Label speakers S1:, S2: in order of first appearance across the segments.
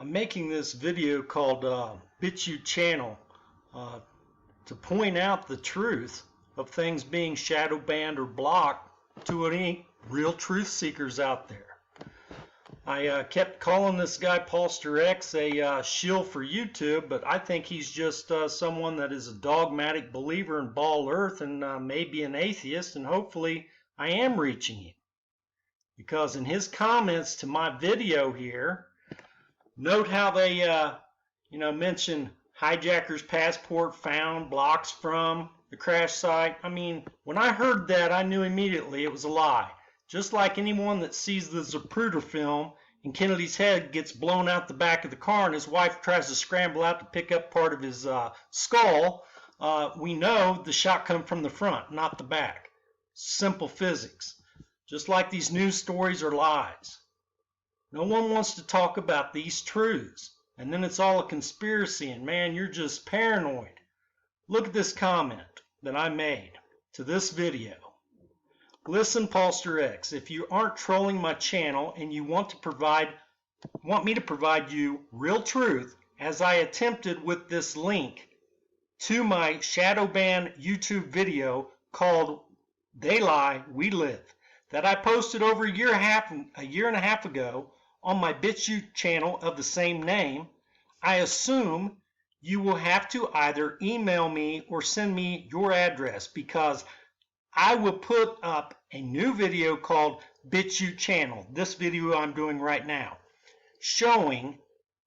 S1: I'm making this video called BitchUte channel to point out the truth of things being shadow banned or blocked to any real truth seekers out there. I kept calling this guy Paulster X a shill for YouTube, but I think he's just someone that is a dogmatic believer in ball earth and maybe an atheist, and hopefully I am reaching him. Because in his comments to my video here, note how they mention hijacker's passport found, blocks from the crash site. I mean, when I heard that, I knew immediately it was a lie. Just like anyone that sees the Zapruder film and Kennedy's head gets blown out the back of the car and his wife tries to scramble out to pick up part of his skull, we know the shot come from the front, not the back. Simple physics. Just like these news stories are lies. No one wants to talk about these truths. And then it's all a conspiracy and man, you're just paranoid. Look at this comment that I made to this video. Listen, Paulster X, if you aren't trolling my channel and you want me to provide you real truth, as I attempted with this link to my shadow ban YouTube video called They Lie, We Live, that I posted over a year and a half ago on my BitchUte channel of the same name, I assume you will have to either email me or send me your address, because I will put up a new video called BitchUte channel, this video I'm doing right now, showing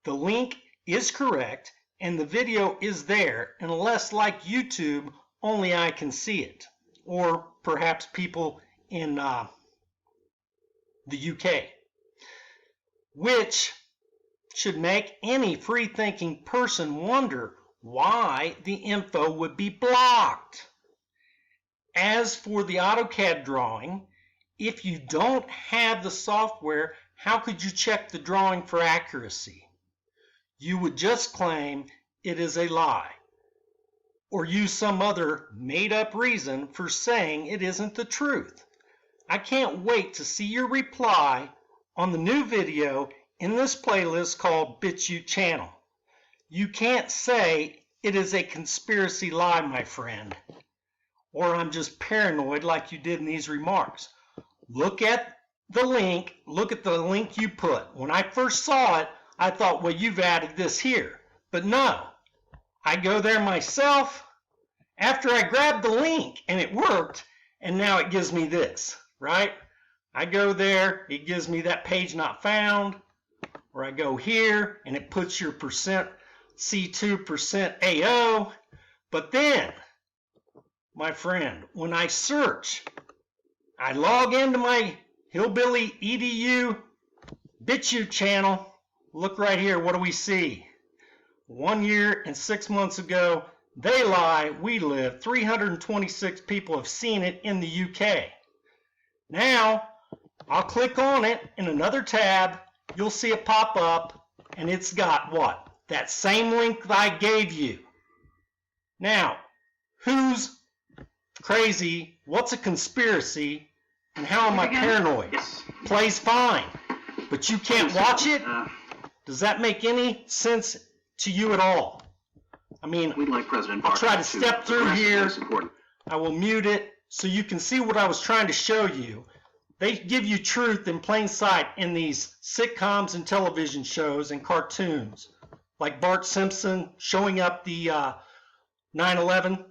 S1: the link is correct and the video is there, unless like YouTube, only I can see it, or perhaps people in the UK, which should make any free-thinking person wonder why the info would be blocked. As for the AutoCAD drawing, if you don't have the software, how could you check the drawing for accuracy? You would just claim it is a lie, or use some other made-up reason for saying it isn't the truth. I can't wait to see your reply on the new video in this playlist called BitchUte channel. You can't say it is a conspiracy lie, my friend, or I'm just paranoid like you did in these remarks. Look at the link you put. When I first saw it, I thought, well, you've added this here. But no, I go there myself after I grabbed the link and it worked, and now it gives me this, right? I go there, it gives me that page not found, or I go here and it puts your %C2% AO. But then, my friend, when I search, I log into my Hillbilly EDU BitchUte channel. Look right here, what do we see? 1 year and 6 months ago, They Lie, We Live. 326 people have seen it in the UK. Now, I'll click on it in another tab. You'll see it pop up, and it's got what? That same link that I gave you. Now, who's crazy? What's a conspiracy? And how am I paranoid? Plays fine, but you can't watch it? Does that make any sense to you at all? I mean, I'll try to step through here. I will mute it so you can see what I was trying to show you. They give you truth in plain sight in these sitcoms and television shows and cartoons, like Bart Simpson showing up the 9/11,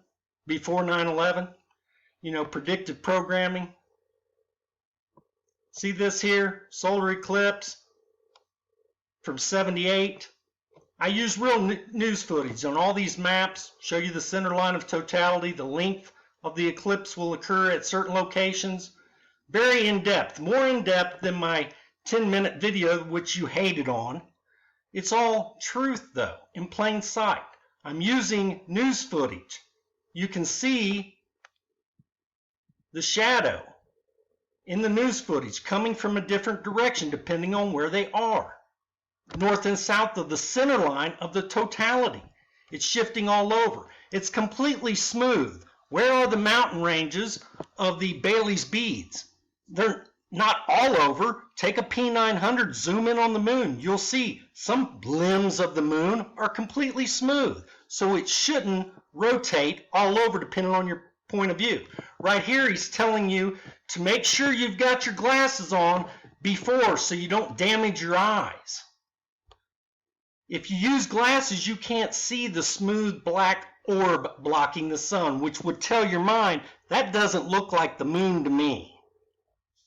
S1: before 9/11, predictive programming. See this here, solar eclipse from 78. I use real news footage on all these maps, show you the center line of totality, the length of the eclipse will occur at certain locations. Very in-depth, more in-depth than my 10-minute video, which you hated on. It's all truth, though, in plain sight. I'm using news footage. You can see the shadow in the news footage coming from a different direction depending on where they are. North and south of the center line of the totality. It's shifting all over. It's completely smooth. Where are the mountain ranges of the Bailey's beads? They're not all over. Take a P900, zoom in on the moon. You'll see some limbs of the moon are completely smooth. So it shouldn't rotate all over depending on your point of view. Right here, he's telling you to make sure you've got your glasses on before so you don't damage your eyes. If you use glasses, you can't see the smooth black orb blocking the sun, which would tell your mind, that doesn't look like the moon to me.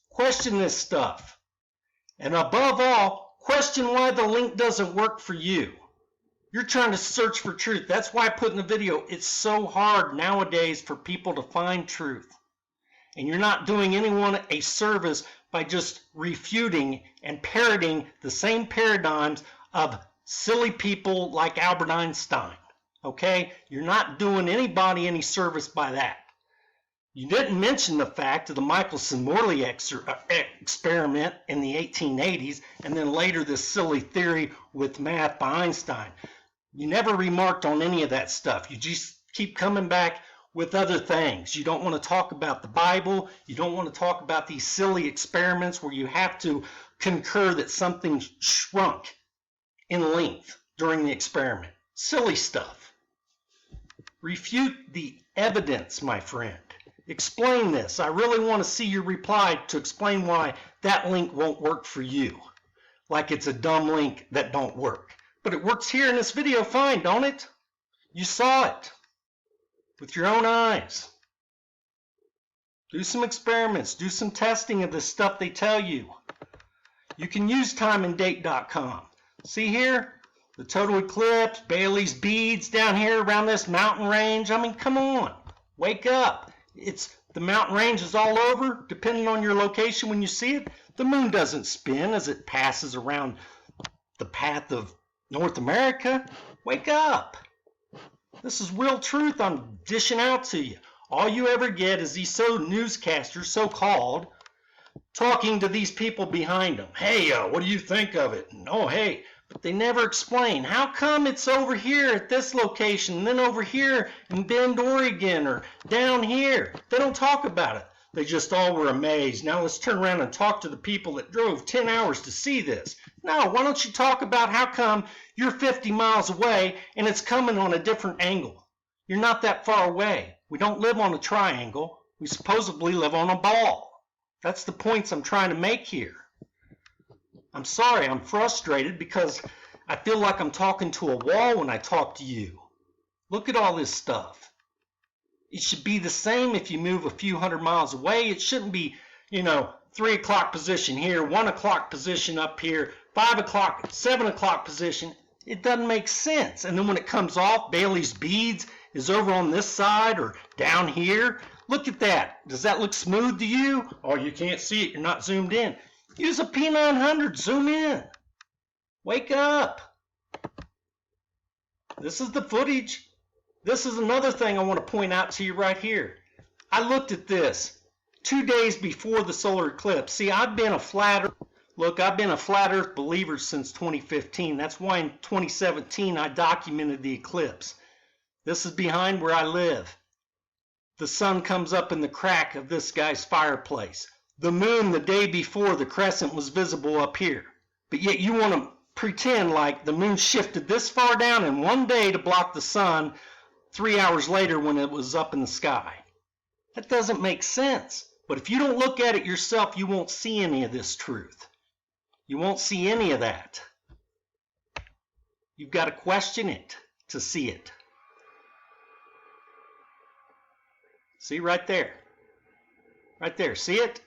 S1: Question this stuff. And above all, question why the link doesn't work for you. You're trying to search for truth. That's why I put in the video, it's so hard nowadays for people to find truth. And you're not doing anyone a service by just refuting and parroting the same paradigms of silly people like Albert Einstein. Okay? You're not doing anybody any service by that. You didn't mention the fact of the Michelson-Morley experiment in the 1880s, and then later this silly theory with math by Einstein. You never remarked on any of that stuff. You just keep coming back with other things. You don't want to talk about the Bible. You don't want to talk about these silly experiments where you have to concur that something shrunk in length during the experiment. Silly stuff. Refute the evidence, my friend. Explain this. I really want to see your reply to explain why that link won't work for you. Like it's a dumb link that don't work. But it works here in this video fine, don't it? You saw it with your own eyes. Do some experiments. Do some testing of the stuff they tell you. You can use timeanddate.com. See here? The total eclipse, Bailey's beads down here around this mountain range. I mean, come on. Wake up. The mountain range is all over, depending on your location when you see it. The moon doesn't spin as it passes around the path of North America. Wake up. This is real truth I'm dishing out to you. All you ever get is these newscasters, so-called, talking to these people behind them. Hey, what do you think of it? And, oh, hey. But they never explain, how come it's over here at this location, and then over here in Bend, Oregon, or down here? They don't talk about it. They just all were amazed. Now let's turn around and talk to the people that drove 10 hours to see this. No, why don't you talk about how come you're 50 miles away and it's coming on a different angle? You're not that far away. We don't live on a triangle. We supposedly live on a ball. That's the points I'm trying to make here. I'm sorry, I'm frustrated because I feel like I'm talking to a wall when I talk to you. Look at all this stuff. It should be the same if you move a few hundred miles away. It shouldn't be, 3 o'clock position here, 1 o'clock position up here, 5 o'clock, 7 o'clock position. It doesn't make sense. And then when it comes off, Bailey's beads is over on this side or down here. Look at that. Does that look smooth to you? Oh, you can't see it. You're not zoomed in. Use a P900, zoom in. Wake up. This is the footage. This is another thing I want to point out to you right here. I looked at this 2 days before the solar eclipse. See, I've been a flat Earth believer since 2015. That's why in 2017 I documented the eclipse. This is behind where I live. The sun comes up in the crack of this guy's fireplace. The moon the day before the crescent was visible up here. But yet you want to pretend like the moon shifted this far down in one day to block the sun 3 hours later when it was up in the sky. That doesn't make sense. But if you don't look at it yourself, you won't see any of this truth. You won't see any of that. You've got to question it to see it. See right there. Right there. See it?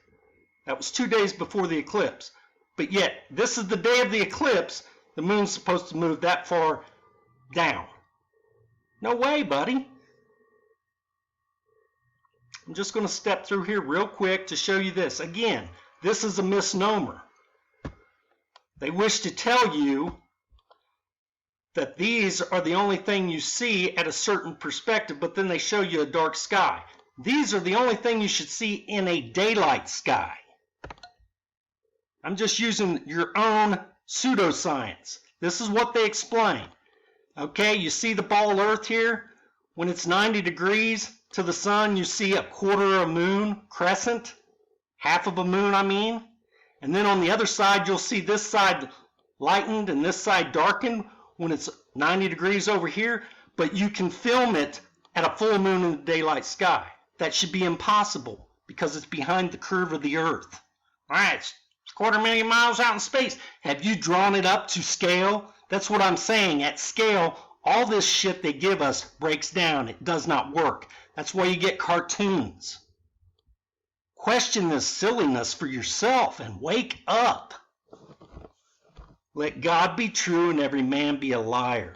S1: That was 2 days before the eclipse. But yet, this is the day of the eclipse. The moon's supposed to move that far down. No way, buddy. I'm just going to step through here real quick to show you this. Again, this is a misnomer. They wish to tell you that these are the only thing you see at a certain perspective, but then they show you a dark sky. These are the only thing you should see in a daylight sky. I'm just using your own pseudoscience. This is what they explain. Okay, you see the ball Earth here? When it's 90 degrees to the sun, you see a quarter of a moon crescent. Half of a moon, I mean. And then on the other side, you'll see this side lightened and this side darkened when it's 90 degrees over here, but you can film it at a full moon in the daylight sky. That should be impossible because it's behind the curve of the Earth. All right, it's 250,000 miles out in space. Have you drawn it up to scale? That's what I'm saying. At scale, all this shit they give us breaks down. It does not work. That's why you get cartoons. Question this silliness for yourself and wake up. Let God be true and every man be a liar.